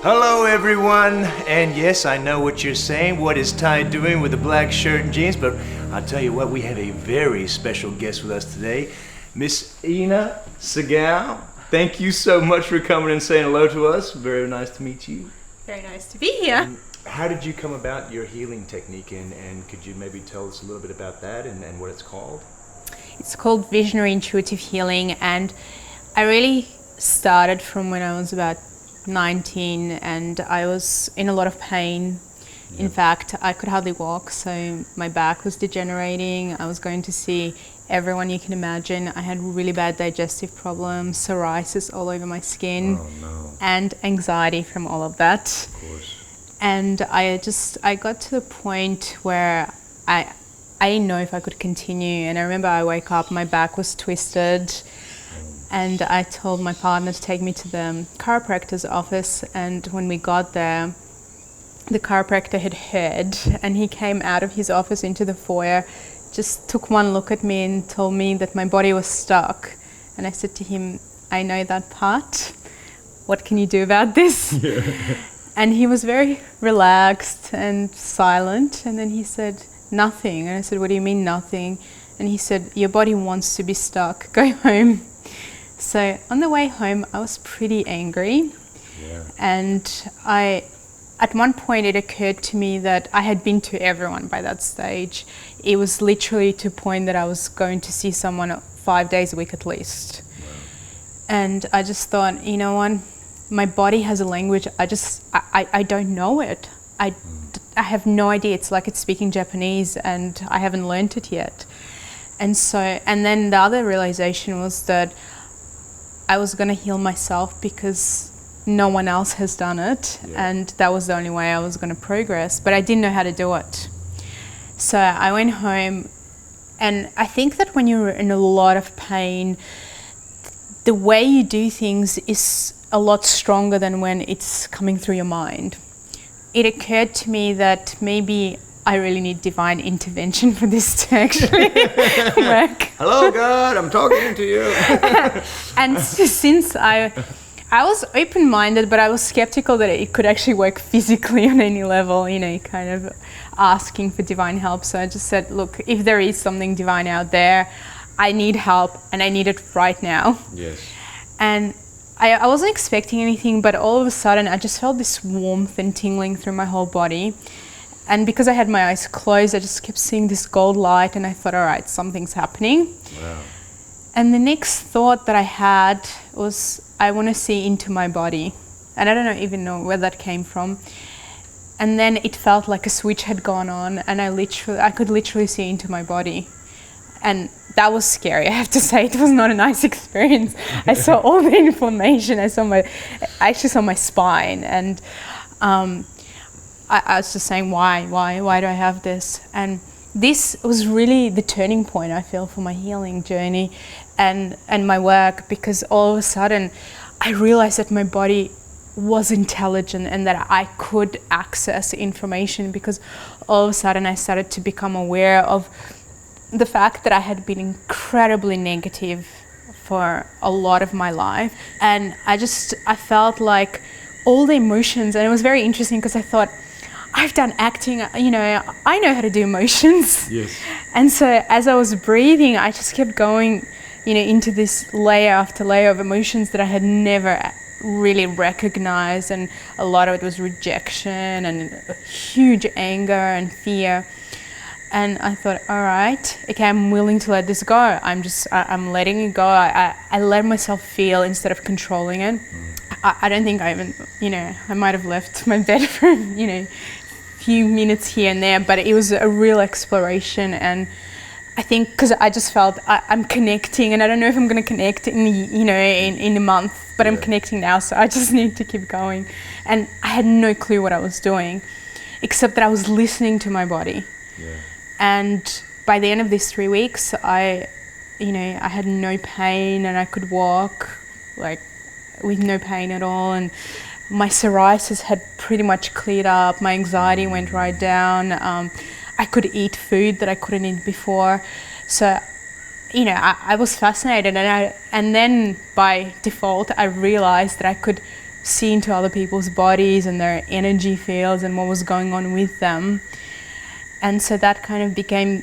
Hello everyone, and yes, I know what you're saying. What is Ty doing with a black shirt and jeans? But I'll tell you what, we have a very special guest with us today, Miss Ina Segal. Thank you so much for coming and saying hello to us. Very nice to meet you. Very nice to be here. How did you come about your healing technique, and could you maybe tell us a little bit about that and what it's called? It's called Visionary Intuitive Healing, and I really started from when I was about 19 and I was in a lot of pain. Yeah. In fact, I could hardly walk, so my back was degenerating. I was going to see everyone you can imagine. I had really bad digestive problems, psoriasis all over my skin, and anxiety from all of that. Of course. And I got to the point where I didn't know if I could continue. And I remember I woke up, my back was twisted. And I told my partner to take me to the chiropractor's office. And when we got there, the chiropractor had heard, and he came out of his office into the foyer, just took one look at me and told me that my body was stuck. And I said to him, I know that part. What can you do about this? Yeah. And he was very relaxed and silent. And then he said, nothing. And I said, what do you mean nothing? And he said, your body wants to be stuck. Go home. So on the way home, I was pretty angry. Yeah. And at one point it occurred to me that I had been to everyone by that stage. It was literally to a point that I was going to see someone 5 days a week at least. Wow. And I just thought, you know what, my body has a language, I don't know it. I have no idea. It's like it's speaking Japanese and I haven't learned it yet. And then the other realization was that I was going to heal myself because no one else has done it. Yeah. And that was the only way I was going to progress, but I didn't know how to do it. So I went home, and I think that when you're in a lot of pain, the way you do things is a lot stronger than when it's coming through your mind. It occurred to me that maybe I really need divine intervention for this to actually work. Hello, God, I'm talking to you. And since I was open-minded, but I was skeptical that it could actually work physically on any level, kind of asking for divine help. So I just said, look, if there is something divine out there, I need help and I need it right now. Yes. And I wasn't expecting anything, but all of a sudden I just felt this warmth and tingling through my whole body. And because I had my eyes closed, I just kept seeing this gold light, and I thought, all right, something's happening. Wow. And the next thought that I had was, I want to see into my body. And I don't even know where that came from. And then it felt like a switch had gone on, and I could literally see into my body. And that was scary, I have to say. It was not a nice experience. I saw all the inflammation. I actually saw my spine, and I was just saying, why do I have this? And this was really the turning point, I feel, for my healing journey and my work, because all of a sudden I realized that my body was intelligent and that I could access information, because all of a sudden I started to become aware of the fact that I had been incredibly negative for a lot of my life. And I felt like all the emotions, and it was very interesting because I thought, I've done acting, I know how to do emotions. Yes. And so as I was breathing, I just kept going, into this layer after layer of emotions that I had never really recognized. And a lot of it was rejection and huge anger and fear. And I thought, all right, okay, I'm willing to let this go. I'm letting it go. I let myself feel instead of controlling it. I don't think I even, I might have left my bed for, few minutes here and there, but it was a real exploration. And I think because I just felt I'm connecting, and I don't know if I'm going to connect in a month, but yeah. I'm connecting now, so I just need to keep going. And I had no clue what I was doing, except that I was listening to my body. Yeah. And by the end of these 3 weeks, I had no pain, and I could walk with no pain at all. And my psoriasis had pretty much cleared up. My anxiety went right down. I could eat food that I couldn't eat before. So, I was fascinated. And then by default, I realized that I could see into other people's bodies and their energy fields and what was going on with them. And so that kind of began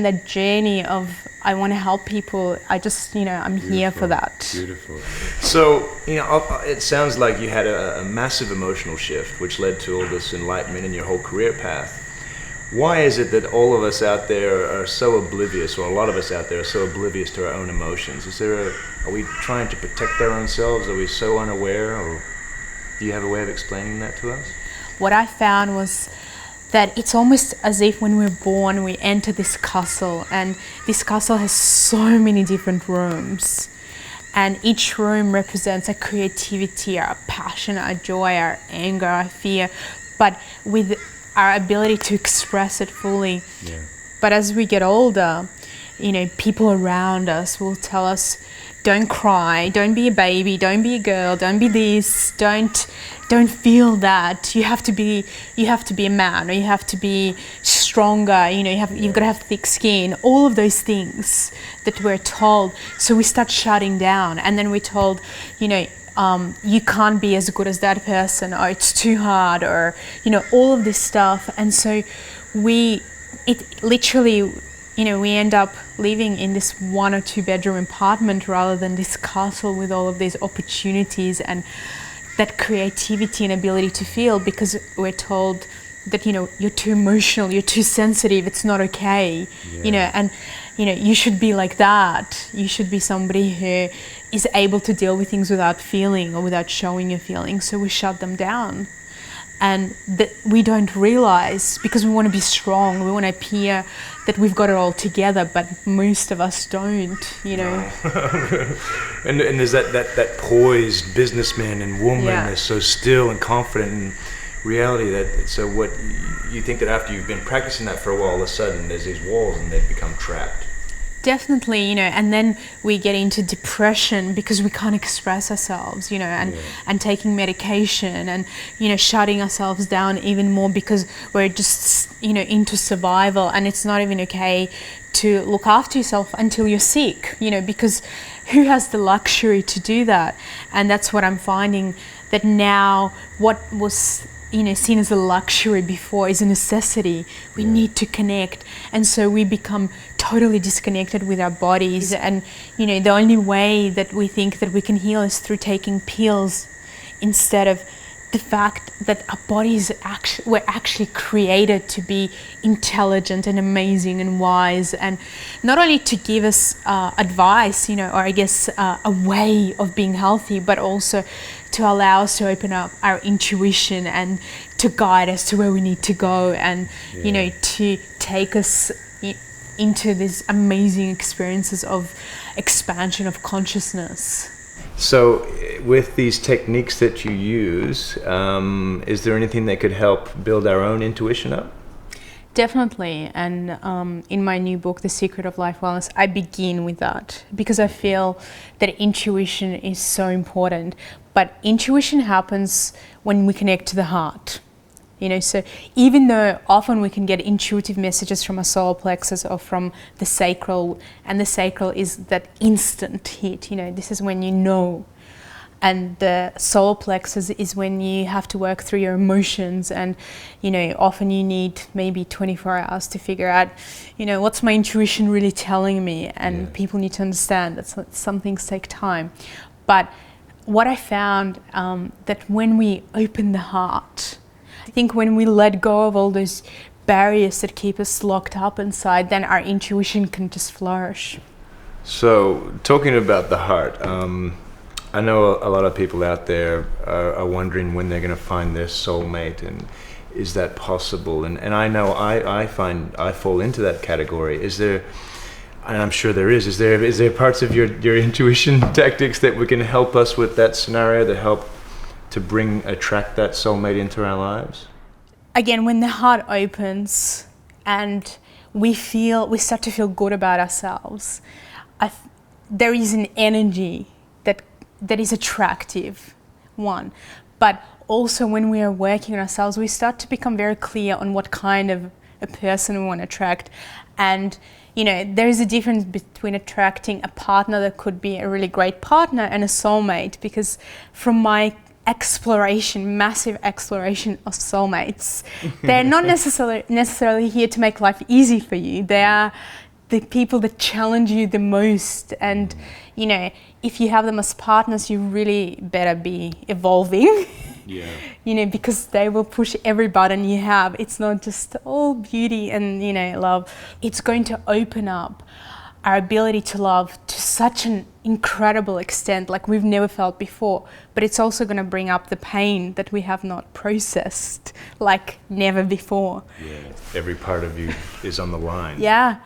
the journey of, I want to help people. I just, I'm here for that. Beautiful. So, it sounds like you had a massive emotional shift, which led to all this enlightenment in your whole career path. Why is it that all of us out there are so oblivious, or a lot of us out there are so oblivious to our own emotions? Are we trying to protect our own selves? Are we so unaware? Or do you have a way of explaining that to us? What I found was that it's almost as if when we're born, we enter this castle, and this castle has so many different rooms. And each room represents a creativity, our passion, our joy, our anger, our fear, but with our ability to express it fully. Yeah. But as we get older, people around us will tell us, don't cry, don't be a baby, don't be a girl, don't be this, don't feel that. You have to be a man, or you have to be stronger, you've got to have thick skin, all of those things that we're told. So we start shutting down, and then we're told, you can't be as good as that person, or it's too hard, or all of this stuff. And so we end up living in this 1 or 2 bedroom apartment rather than this castle with all of these opportunities and that creativity and ability to feel, because we're told that you're too emotional, you're too sensitive, it's not okay. Yeah. You should be like that. You should be somebody who is able to deal with things without feeling or without showing your feelings. So we shut them down. And that we don't realize, because we want to be strong, we want to appear that we've got it all together, but most of us don't, No. and there's that poised businessman and woman that's so still and confident in reality. So what you think that after you've been practicing that for a while, all of a sudden there's these walls and they become trapped. Definitely, and then we get into depression because we can't express ourselves, and taking medication and, shutting ourselves down even more because we're just, into survival, and it's not even okay to look after yourself until you're sick, because who has the luxury to do that? And that's what I'm finding, that now what was seen as a luxury before is a necessity. We need to connect, and so we become totally disconnected with our bodies. And the only way that we think that we can heal is through taking pills, instead of the fact that our bodies were actually created to be intelligent and amazing and wise, and not only to give us advice, or I guess a way of being healthy, but also to allow us to open up our intuition and to guide us to where we need to go, and to take us into these amazing experiences of expansion of consciousness. So with these techniques that you use, is there anything that could help build our own intuition up? Definitely, and in my new book, The Secret of Life Wellness, I begin with that, because I feel that intuition is so important. But intuition happens when we connect to the heart. So even though often we can get intuitive messages from our solar plexus or from the sacral, and the sacral is that instant hit, this is when and the solar plexus is when you have to work through your emotions, and often you need maybe 24 hours to figure out what's my intuition really telling me, and people need to understand that some things take time. But what I found, that when we open the heart, I think when we let go of all those barriers that keep us locked up inside, then our intuition can just flourish. So, talking about the heart, I know a lot of people out there are wondering when they're going to find their soulmate, and is that possible? And I know I find I fall into that category. Is there, and I'm sure there is there parts of your intuition tactics that we can help us with that scenario, that help to attract that soulmate into our lives? Again, when the heart opens and we start to feel good about ourselves, there is an energy that is attractive, one. But also when we are working on ourselves, we start to become very clear on what kind of a person we want to attract. And there is a difference between attracting a partner that could be a really great partner and a soulmate, because from my exploration, massive exploration of soulmates. They're not necessarily here to make life easy for you. They are the people that challenge you the most. And, you know, if you have them as partners, you really better be evolving. Yeah. You know, because they will push every button you have. It's not just all beauty and, you know, love. It's going to open up our ability to love to such an incredible extent like we've never felt before. But it's also going to bring up the pain that we have not processed like never before. Yeah. Every part of you is on the line. Yeah.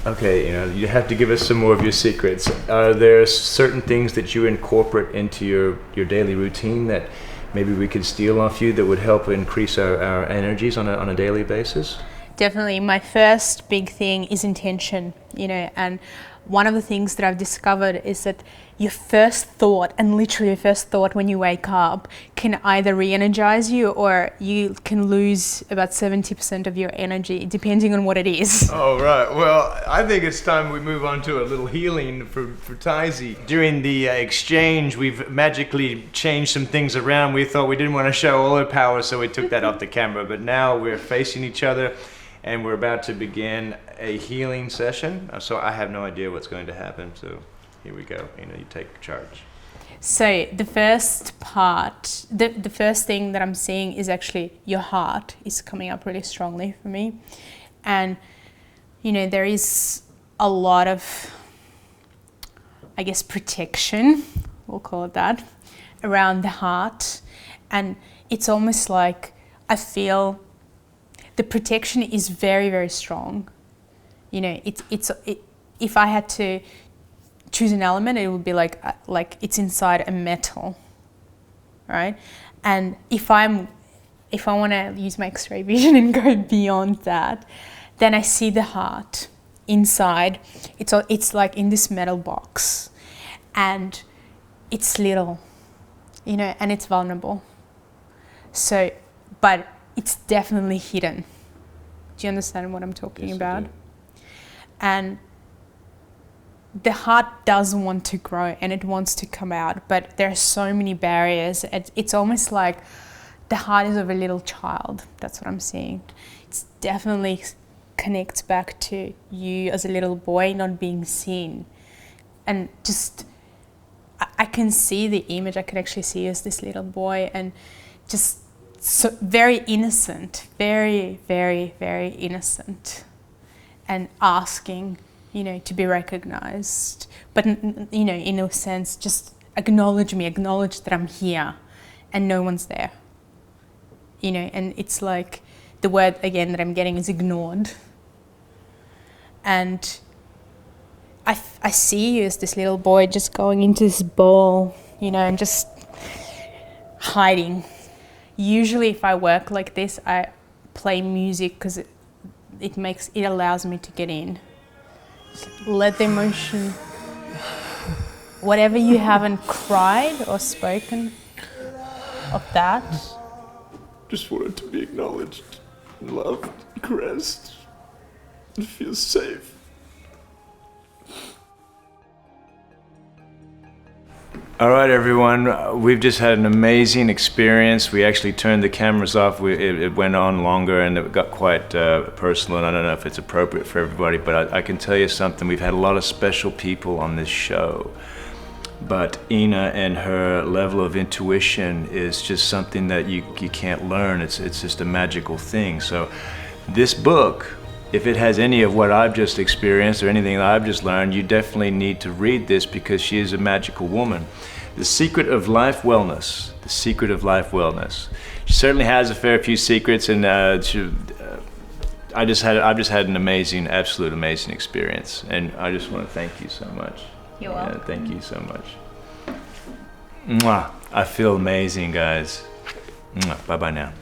Okay, you know, you have to give us some more of your secrets. Are there certain things that you incorporate into your daily routine that maybe we could steal off you that would help increase our energies on a daily basis? Definitely. My first big thing is intention, you know, and one of the things that I've discovered is that your first thought, and literally your first thought when you wake up, can either re-energize you or you can lose about 70% of your energy, depending on what it is. Oh, right. Well, I think it's time we move on to a little healing for Taisi. During the exchange, we've magically changed some things around. We thought we didn't want to show all our power, so we took that off the camera. But now we're facing each other, and we're about to begin a healing session. So I have no idea what's going to happen. So here we go. You know, you take charge. So the first part, the first thing that I'm seeing is actually your heart is coming up really strongly for me. And, you know, there is a lot of, I guess, protection, we'll call it that, around the heart. And it's almost like I feel the protection is very, very strong. You know, if I had to choose an element, it would be like it's inside a metal, right? And if I want to use my X-ray vision and go beyond that, then I see the heart inside. It's like in this metal box, and it's little, you know, and it's vulnerable. So, but it's definitely hidden. Do you understand what I'm talking about? And the heart does want to grow and it wants to come out, but there are so many barriers. It's almost like the heart is of a little child. That's what I'm seeing. It definitely connects back to you as a little boy not being seen. And just, I can see the image. I can actually see you as this little boy and just so very innocent, very, very, very innocent, and asking, you know, to be recognized. But, you know, in a sense, just acknowledge me, acknowledge that I'm here and no one's there. You know, and it's like the word again that I'm getting is ignored. And I see you as this little boy just going into this bowl, you know, and just hiding. Usually if I work like this, I play music because it allows me to get in. Let the emotion, whatever you haven't cried or spoken of that. Just wanted to be acknowledged, loved, caressed, and feel safe. All right, everyone. We've just had an amazing experience. We actually turned the cameras off. It went on longer and it got quite personal, and I don't know if it's appropriate for everybody, but I can tell you something. We've had a lot of special people on this show, but Ina and her level of intuition is just something that you can't learn. It's just a magical thing. So this book, if it has any of what I've just experienced or anything that I've just learned, you definitely need to read this because she is a magical woman. The Secret of Life Wellness. The Secret of Life Wellness. She certainly has a fair few secrets, and I've just had an amazing, absolute amazing experience, and I just want to thank you so much. You're welcome. Yeah, thank you so much. Mwah. I feel amazing, guys. Mwah. Bye-bye now.